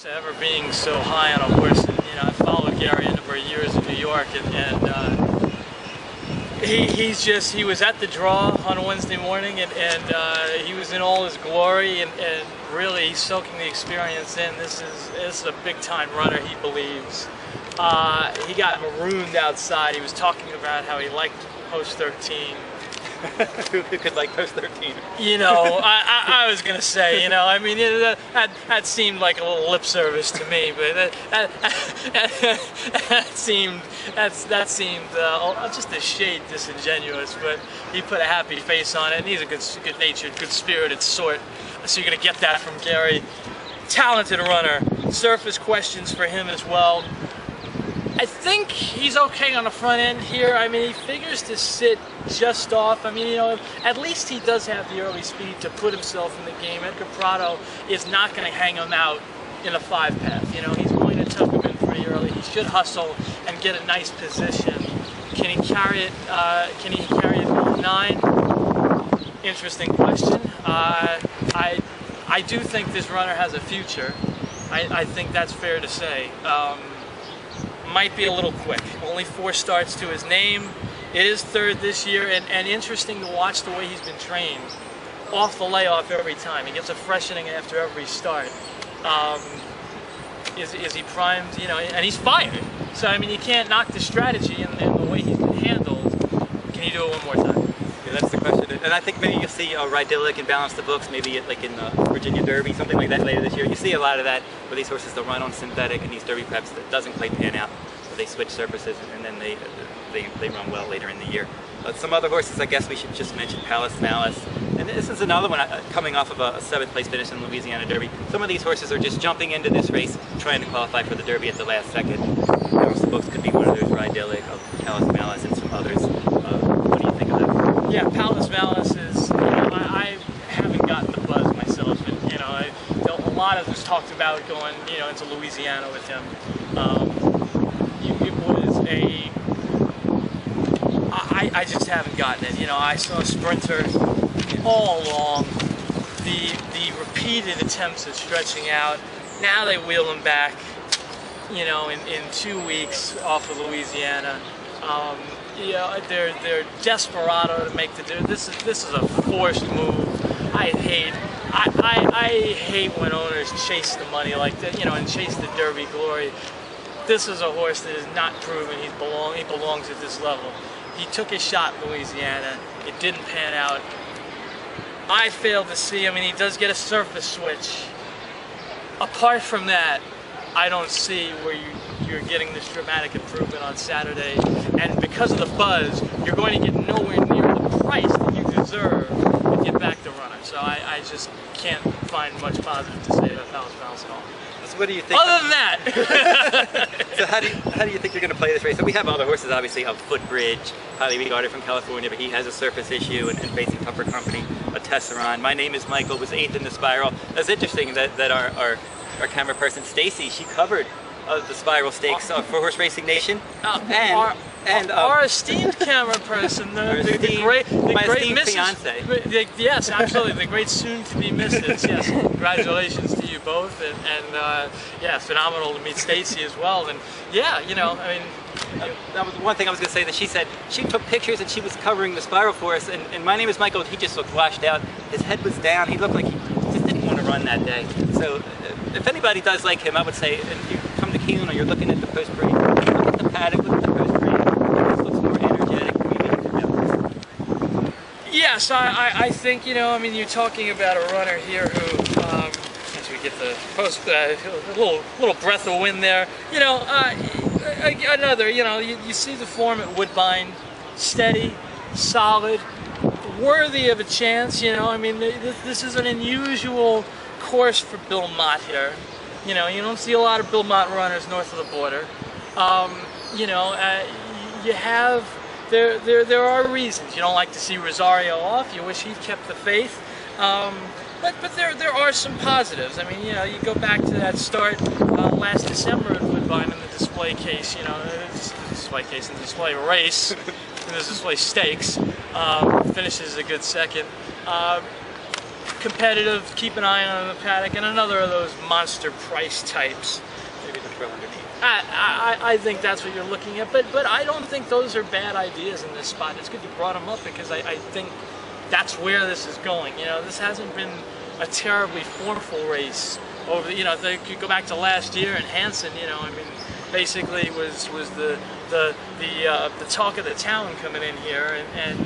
Ever being so high on a horse, and I followed Gary a number of years in New York, and he was at the draw on a Wednesday morning, and he was in all his glory, and really soaking the experience in. This is a big time runner, he believes. He got marooned outside. He was talking about how he liked post 13. Who could like post 13? I was gonna say, I mean, that seemed like a little lip service to me, but that seemed just a shade disingenuous. But he put a happy face on it, and he's a good-natured, good-spirited sort. So you're gonna get that from Gary. Talented runner. Surface questions for him as well. I think he's okay on the front end here. I mean, he figures to sit just off. I mean, at least he does have the early speed to put himself in the game. Edgar Prado is not going to hang him out in a 5-path. He's going to tuck him in pretty early. He should hustle and get a nice position. Can he carry it? Can he carry it from 9? Interesting question. I do think this runner has a future. I think that's fair to say. Might be a little quick. Only 4 starts to his name. It is 3rd this year, and interesting to watch the way he's been trained. Off the layoff every time. He gets a freshening after every start. Is he primed? And he's fired. So, I mean, you can't knock the strategy and the way he's been handled. Can you do it one more time? Yeah, that's the question. And I think maybe you'll see Rydillick and Balance the Books, maybe like in the Virginia Derby, something like that later this year. You see a lot of that where these horses they'll run on synthetic and these Derby preps that doesn't quite pan out. So they switch surfaces and then they run well later in the year. Some other horses I guess we should just mention, Palace Malice. And this is another one coming off of a 7th place finish in the Louisiana Derby. Some of these horses are just jumping into this race trying to qualify for the Derby at the last second. Balance the Books could be one of those, Rydillick, Palace Malice, and some others. What do you think of that? Yeah, Palace Malice is, I haven't gotten the buzz myself, and a lot of us talked about going, into Louisiana with him. It was I just haven't gotten it. I saw a sprinter all along. The repeated attempts at stretching out. Now they wheel him back, in 2 weeks off of Louisiana. They're desperado to make the deal. This is a forced move. I hate when owners chase the money like that, and chase the Derby glory. This is a horse that is not proven he belongs at this level. He took his shot in Louisiana. It didn't pan out. I failed to see. I mean, he does get a surface switch. Apart from that, I don't see where you're getting this dramatic improvement on Saturday. And because of the buzz, you're going to get nowhere near the price that you deserve if you back the runner. So I just can't find much positive to say about Palace Malice at all. So what do you think? Other than that. So how do you think you're going to play this race? So we have other horses, obviously, of Footbridge, highly regarded from California, but he has a surface issue and facing tougher company, a Tesseron. My Name is Michael was 8th in the Spiral. That's interesting that our camera person, Stacy, she covered the Spiral Stakes for Horse Racing Nation. Our esteemed camera person, the great Mrs. Fiance. Yes, absolutely, the great soon-to-be Mrs. Yes, congratulations to you both, and yeah, phenomenal to meet Stacy as well. And yeah, I mean, that was one thing I was going to say, that she said she took pictures and she was covering the Spiral for us, and My Name is Michael, he just looked washed out. His head was down. He looked like he just didn't want to run that day. So if anybody does like him, I would say, if you come to Keeneland or you're looking at the post-breed, look at the paddock, look at the post-breed. This looks more energetic. Yes, I think, I mean, you're talking about a runner here who, as we get the post, a little breath of wind there, another, you see the form at Woodbine, steady, solid, worthy of a chance, I mean, this is an unusual course for Bill Mott here. You don't see a lot of Bill Mott runners north of the border. You have, there are reasons. You don't like to see Rosario off. You wish he'd kept the faith. But there are some positives. I mean, you go back to that start last December at Woodbine in the display case, the display case and the display race, and the display stakes, finishes a good second. competitive, keep an eye on the paddock, and another of those monster price types. Maybe the throw underneath. I think that's what you're looking at, but I don't think those are bad ideas in this spot. It's good you brought them up because I think that's where this is going. You know, this hasn't been a terribly formful race over. You know, if you go back to last year and Hansen, you know, I mean, basically was the talk of the town coming in here, and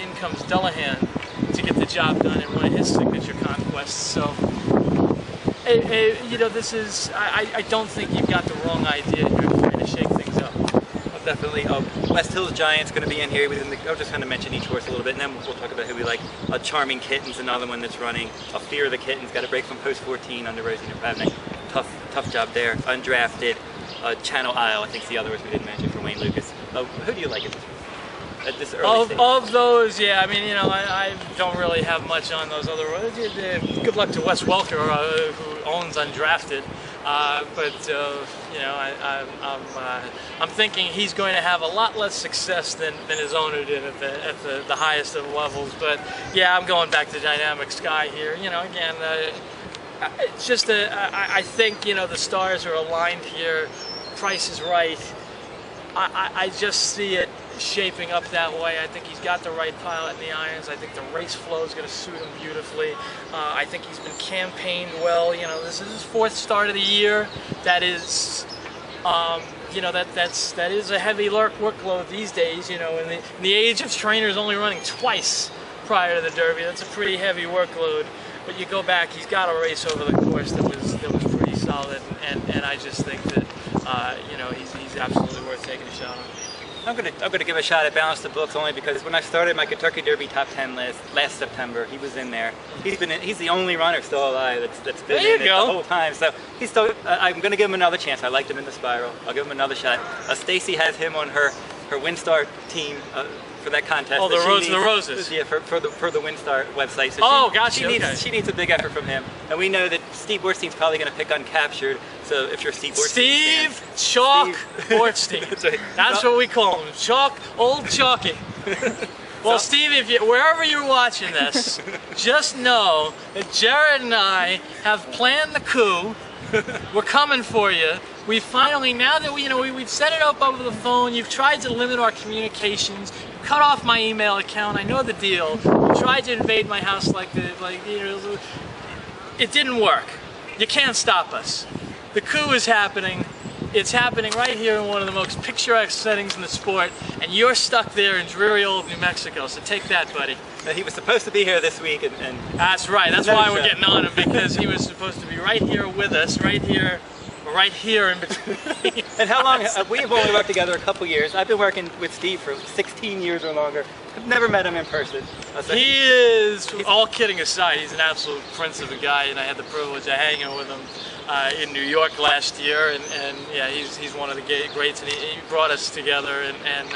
in comes Delahan to get the job done in one of his signature conquests. So. You know, this is, I don't think you've got the wrong idea here trying to shake things up. Well, definitely. West Hills Giant's going to be in here. I'll just kind of mention each horse a little bit, and then we'll talk about who we like. Charming Kitten's another one that's running. Fear of the Kittens, got a break from post 14 under Rosie Napravnik. Tough job there. Undrafted. Channel Isle, I think, is the other horse we didn't mention for Wayne Lucas. Who do you like at this early stage? Of those, yeah, I mean, you know, I don't really have much on those other ones. Good luck to Wes Welker, who owns Undrafted. But you know, I'm thinking he's going to have a lot less success than his owner did at the highest of levels. But yeah, I'm going back to Dynamic Sky here. You know, again, it's just I think, you know, the stars are aligned here. Price is right. I just see it shaping up that way. I think he's got the right pilot in the irons. I think the race flow is going to suit him beautifully. I think he's been campaigned well. You know, this is his 4th start of the year. That is, you know, that is a heavy workload these days. You know, in the age of trainers only running twice prior to the Derby, that's a pretty heavy workload. But you go back, he's got a race over the course that was pretty solid, and I just think that you know, he's absolutely worth taking a shot on. I'm gonna give a shot at Balance the Books only because when I started my Kentucky Derby top 10 list last September, he was in there. He's the only runner still alive that's been in it the whole time. So he's still. I'm gonna give him another chance. I liked him in the Spiral. I'll give him another shot. Stacy has him on her WinStar team for that contest. Oh, the Roses. Yeah, for the WinStar website. So gotcha. She needs a big effort from him, and we know that Steve Borstein's probably gonna pick Uncaptured. So if you're Steve Bortstein, Bortstein. That's right. That's what we call him, Old Chalky. Well, Steve, wherever you're watching this, just know that Jarrod and I have planned the coup. We're coming for you. We finally, now that we've set it up over the phone, you've tried to limit our communications, you cut off my email account. I know the deal. You tried to invade my house it didn't work. You can't stop us. The coup is happening. It's happening right here in one of the most picturesque settings in the sport, and you're stuck there in dreary old New Mexico, so take that, buddy. He was supposed to be here this week, and that's right. That's why we're getting on him, because he was supposed to be right here with us, right here in between. And how long? We've only worked together a couple years. I've been working with Steve for 16 years or longer. I've never met him in person. He is, all kidding aside, he's an absolute prince of a guy, and I had the privilege of hanging with him in New York last year, and yeah, he's one of the greats, and he brought us together. And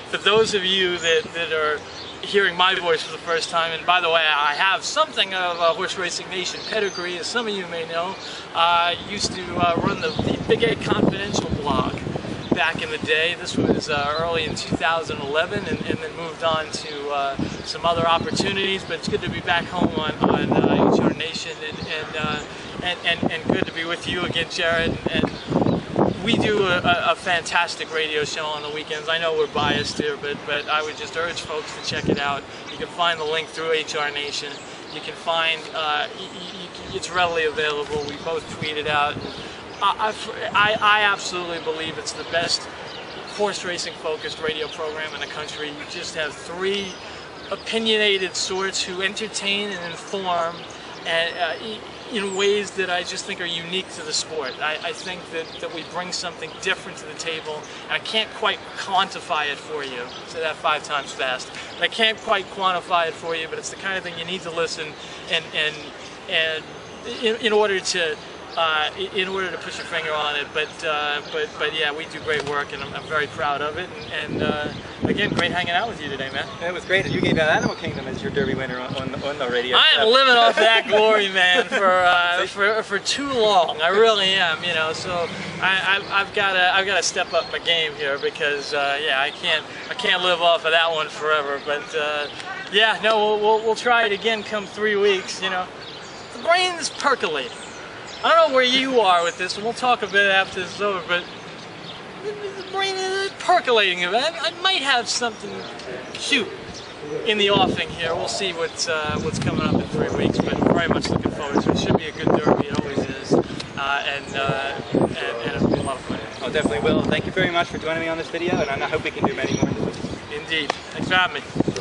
for those of you that are hearing my voice for the first time, and by the way, I have something of a Horse Racing Nation pedigree, as some of you may know. I used to run the Big 8 Confidential blog back in the day. This was early in 2011, and then moved on to some other opportunities, but it's good to be back home on HeartRace Nation, and good to be with you again, Jarrod. And we do a fantastic radio show on the weekends. I know we're biased here, but I would just urge folks to check it out. You can find the link through HR Nation. You can find, it's readily available. We both tweet it out. I absolutely believe it's the best horse racing focused radio program in the country. You just have 3 opinionated sorts who entertain and inform, and in ways that I just think are unique to the sport. I think that we bring something different to the table, and I can't quite quantify it for you. Say that 5 times fast. I can't quite quantify it for you, but it's the kind of thing you need to listen and in order to put your finger on it. But yeah, we do great work, and I'm very proud of it. And again, great hanging out with you today, man. It was great. You gave out Animal Kingdom as your Derby winner on the radio. I am living off that glory, man, for too long. I really am. You know, so I've got to step up my game here, because yeah, I can't live off of that one forever. But Yeah, no, we'll try it again come 3 weeks. You know, the brain is percolating. I don't know where you are with this, and we'll talk a bit after this is over, but the brain is percolating a bit. I might have something cute in the offing here. We'll see what's coming up in 3 weeks, but very much looking forward to it. It should be a good derby. It always is, and it'll be a lot of fun. Oh, definitely will. Thank you very much for joining me on this video, and I hope we can do many more. Indeed. Thanks for having me.